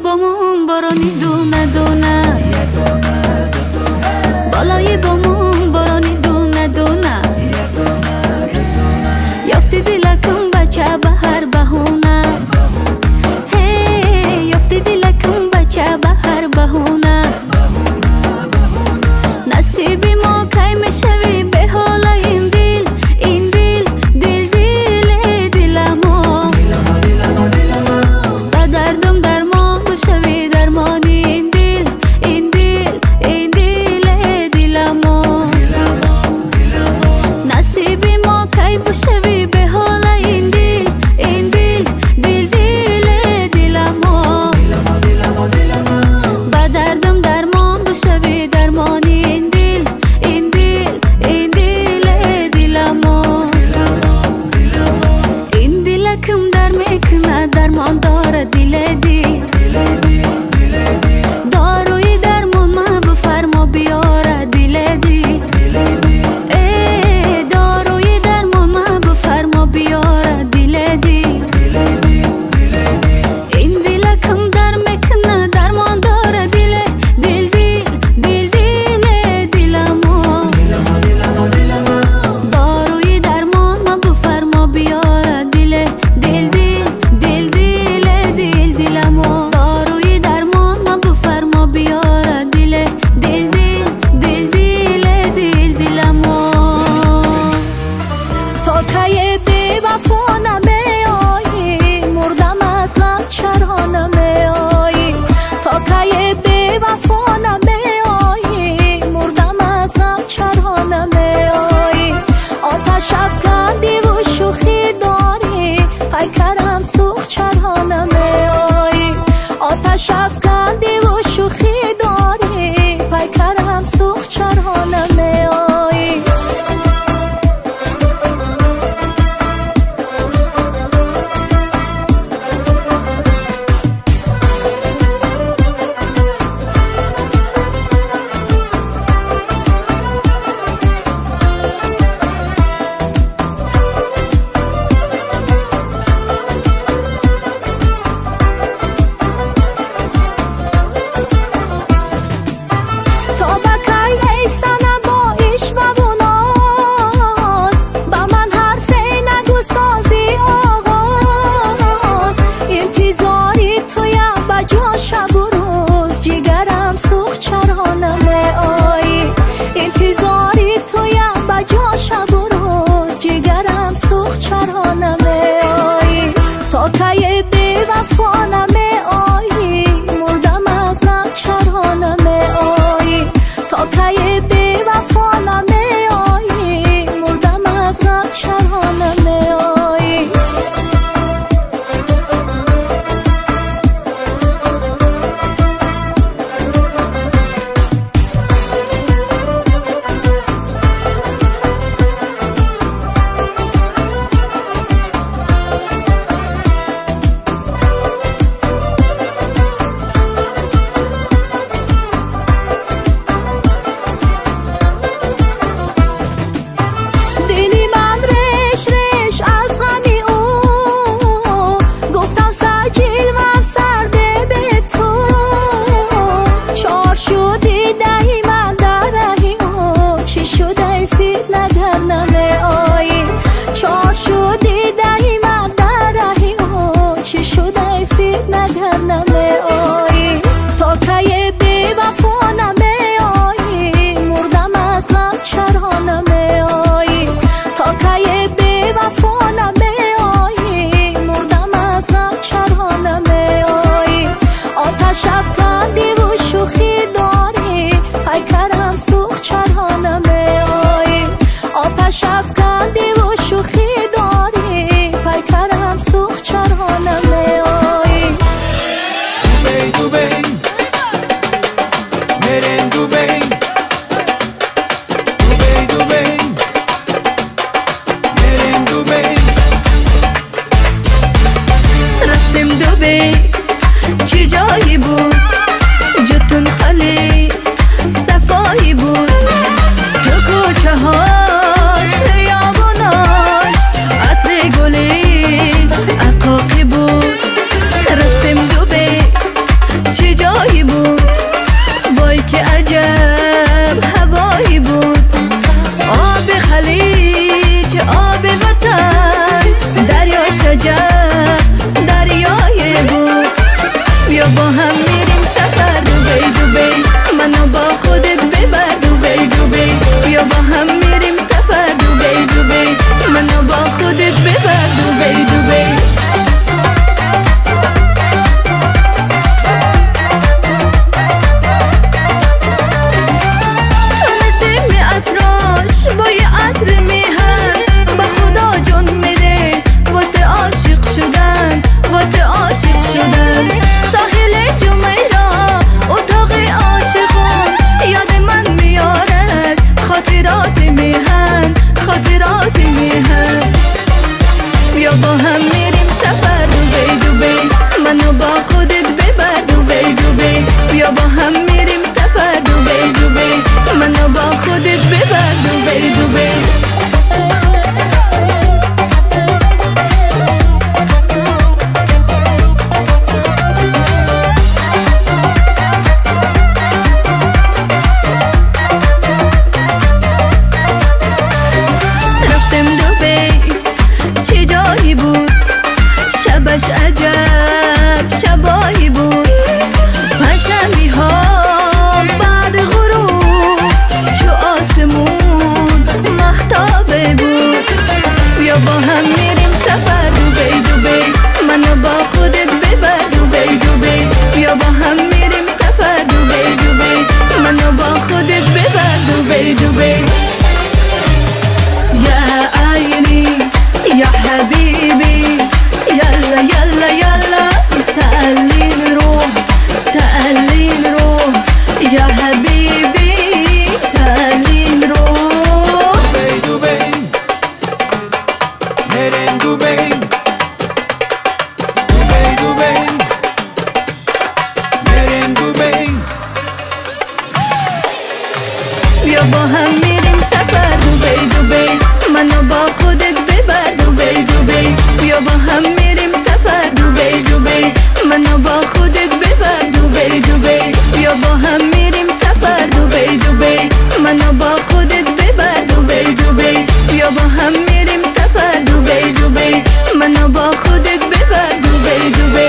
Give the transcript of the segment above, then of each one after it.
بامون بارانی دونه دونه بالای بامون بارانی دونه دونه یافتی دلکم بچه به هر بهونه هی یافتی دلکم بچه به هر بهونه نصیبی ما کی میشوی به حال این دل این دل دل دل دلمو با دردم درمان بشوی درمانی این دل این دل این دل دلمو نصیبی ما کی بشوی به حال این دل این دل دل دل دلمو با دردم درمان بشوی درمانی این دل این دل این دل دلمو این دلکم در میکنه درمان داره دل دی داروی درمان ما بفرما بیاره دل دی داروی درمان ما بفرما بیاره دل دی این دلکم در میکنه درمان داره دل دل دل دل دلمو داروی درمان ما بفرما بیاره دل دل دل دل دل دلمو هم میریم سفر دوبی دوبی منو با خودت ببر دوبی دوبی بیا با هم میریم سفر دوبی دوبی منو با خودت ببر دوبی دوبی شبش عجب شبایی بود پشمی ها بعد غروب چو آسمون مهتابه بود بیا با هم میریم سفر دوبی دوبی منو با خودت ببر دوبی دوبی بیا با هم میریم سفر دوبی دوبی منو با خودت ببر دوبی دوبی یا عینی یا حبیبی يلا يلا يلا تعالي نروح يا حبيبي تعالي نروح دبي دبي نرين دبي دبي دبي نرين دبي بیا با هم میریم سفر دوبی دوبی منو با خودت ببر دوبی دوبی بیا با هم میریم سفر دوبی دوبی منو با خودت ببر دوبی دوبی بیا با هم میریم سفر دوبی دوبی منو با خودت ببر دوبی دوبی بیا با هم میریم سفر دوبی دوبی منو با خودت ببر دوبی دوبی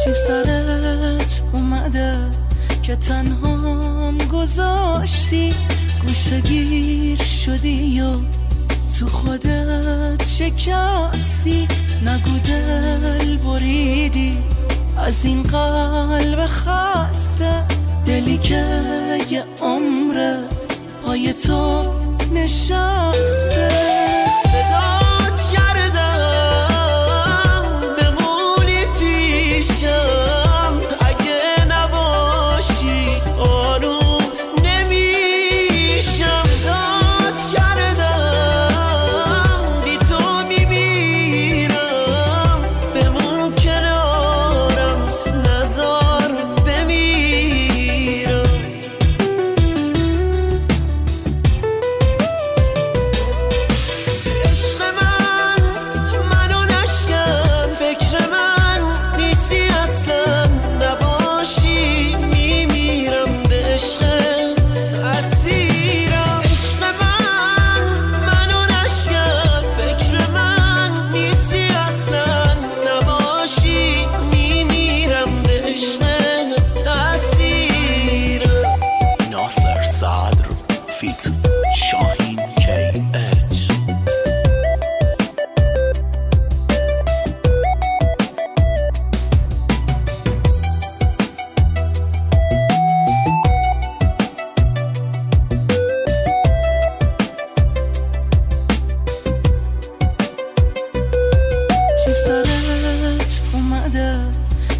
چی سرت اومده که تنهام گذاشتی گوشه‌گیر شدی و تو خودت شکستی نگو دل بریدی از این قلب خسته دلی که یه عمره پای تو نشسته صدات کردم بمونی پیشم اگه نباشی آروم نمیشم صدات کردم بی تو میمیرم بمون کنارم نزار بمیرم عشق منو نشکن فکر من نیستی اصلا نباشی میمیرم به عشق اسیرم عشق منو نشکن فکر من نیستی اصلا نباشی میمیرم به عشق اسیرم ناصر صدر فیت شاهین KH چی سرت اومده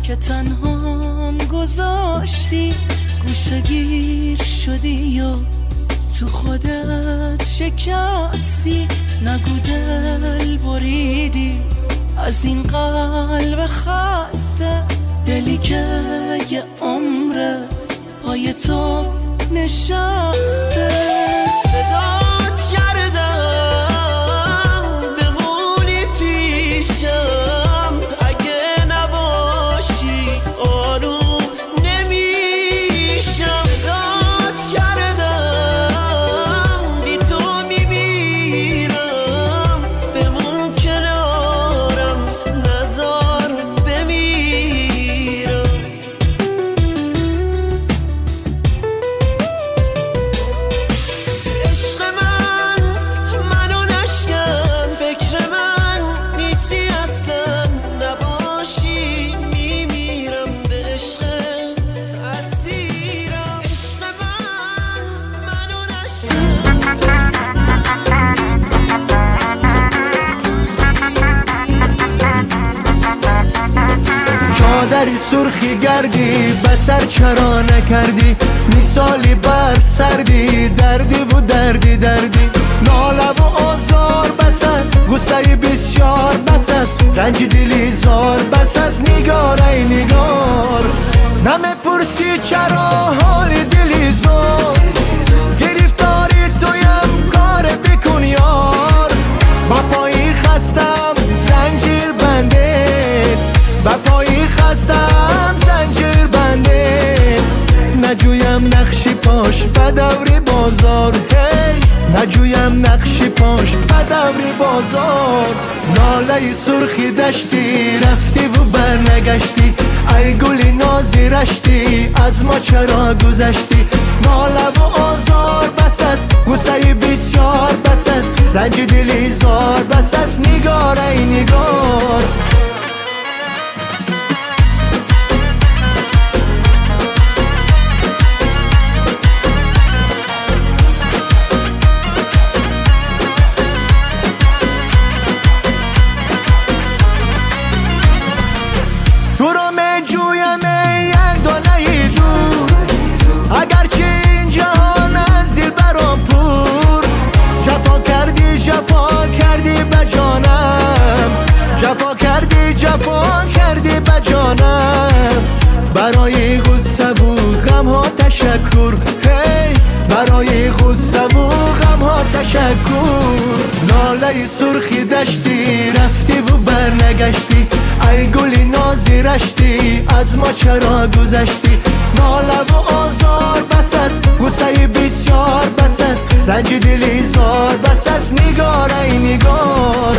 که تنهام گذاشتی گوشه‌گیر شدی و تو خودت شکستی نگو دل بریدی از این قلب خسته دلی که یه عمره پای تو نشسته صدات کردم بمونی پیشم اگه نباشی آروم نمیشم صدات کردم بی تو میمیرم بمون کنارم نزار بمیرم عشق نالری سرخی گردی به سر چرا نکردی مثالی بر سردی دردی و دردی ناله و آزار بس است غصه بسیار بس است رنج دلی زار بس است نگار ای نگار نمیپرسی چرا حال دلی زار گرفتاری تویم کار بکن یار با پایی خستم زنجیر بنده با پایی خستم زنجیر بنده نجویم نقشی پاش به دور بازار نجویم نقشی پاش به دور بازار ناله سرخی دشتی رفتی و برنگشتی ای گلی نازی رشتی از ما چرا گذشتی ناله و آزار بس است غصه بسیار بس است رنج دلی زار بس است نگار ای نگار جفا کردی به جانم برای غصه و غم ها تشکر برای غصه و غم ها تشکر ناله سرخی دشتی رفتی و برنگشتی ای گلی نازی رشتی از ما چرا گذشتی ناله و آزار بس است غصه بسیار بس است رنج دلی زار بس است نگار ای نگار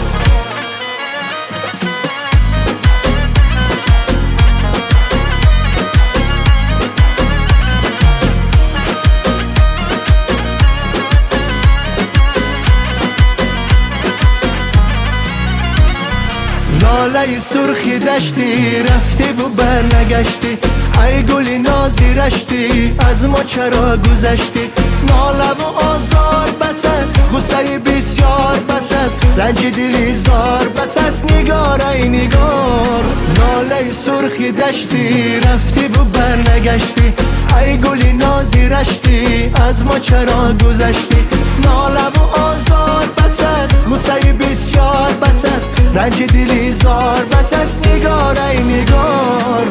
ناله سرخی دشتی رفتی و برنگشتی ای گلی نازی رشتی از ما چرا گذشتی ناله و آزار بس است غصه بسیار بس است رنج دلی زار بس است نگار ای نگار ناله سرخی دشتی رفتی و برنگشتی ای گلی نازی رشتی از ما چرا گذشتی ناله و آزار بس است غصه بسیار بس است رنج دلی زار بس است نگار ای نگار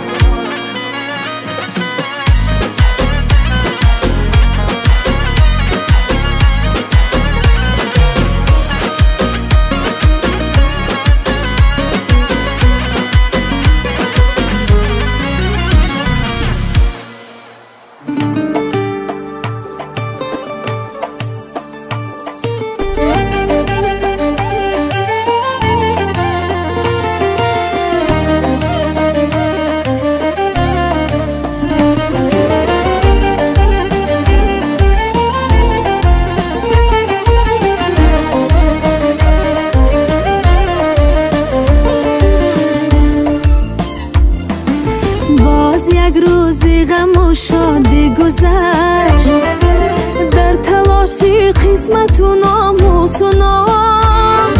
گذشت در تلاشی قسمت و ناموس و نام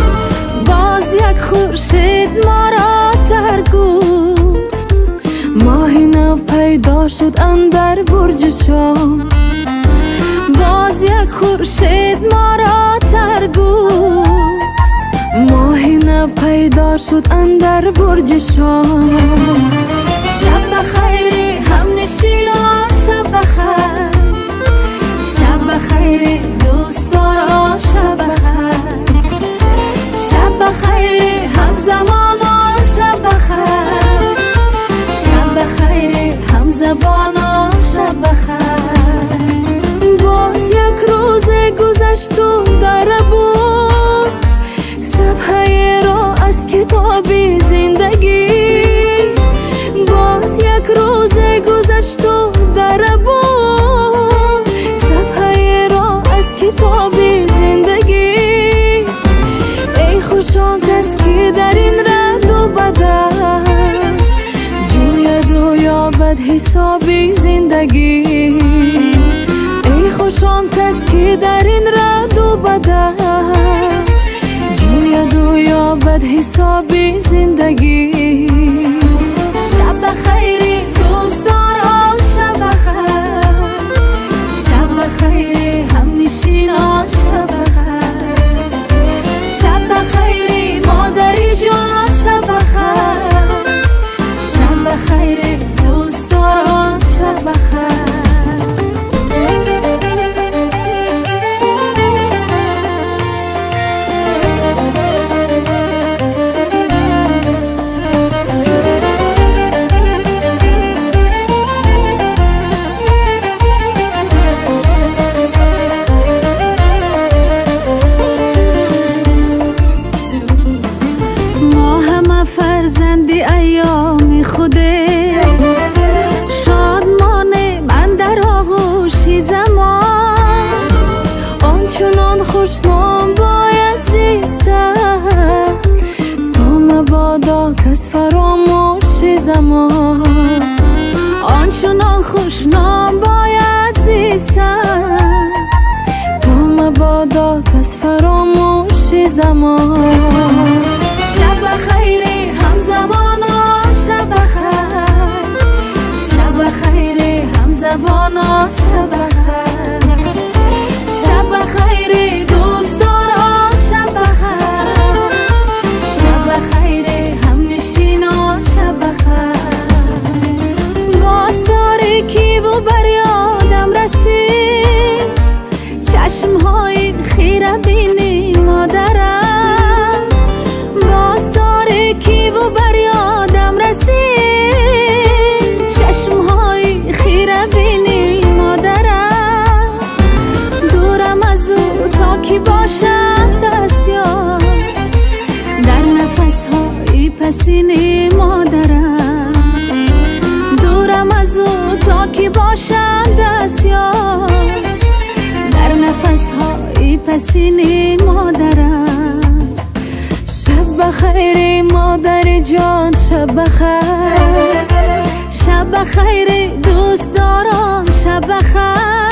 باز یک خورشید ما را تر گفت ماهی نو پیدا شد اندر برج شام باز یک خورشید ما را تر گفت ماهی نو پیدا شد اندر برج شام شب بخیر هم نشینا شب بخیر شب بخیر دوستارا شب بخیر شب بخیر هم زمانا شب بخیر شب بخیر هم زبانا شب بخیر باز یک روز گذشت و در بود صفحه را از کتابی زندگی باز یک روز گذشت و در بود صفحه را از کتاب زندگی ای خوشا کس که در این رد و بدن جوید و یابد حسابی زندگی ای خوشا کس که در این رد و بدن جوید و یابد حسابی زندگی شب بخیر همزمان. شب خیر همزمانا شب خیر، شب خیر همزبانا شب خیر، شب خیر دوستارا شب خیر، شب خیر همنشینا شب خیر. باز تاریکی و بر یادم رسید چشمهای خیره بینی مادرم. باز تاریکی و بر یادم رسید چشمهای خیره بینی مادرم. دورم از او تا کی باشم دستیار در نفسهای پسینی مادرم. دورم از او تا کی باشم دستیار در نفسهای پسینی مادرم. شب خیر مادر جان شب خیر، شب خیر دوستداران شب خیر.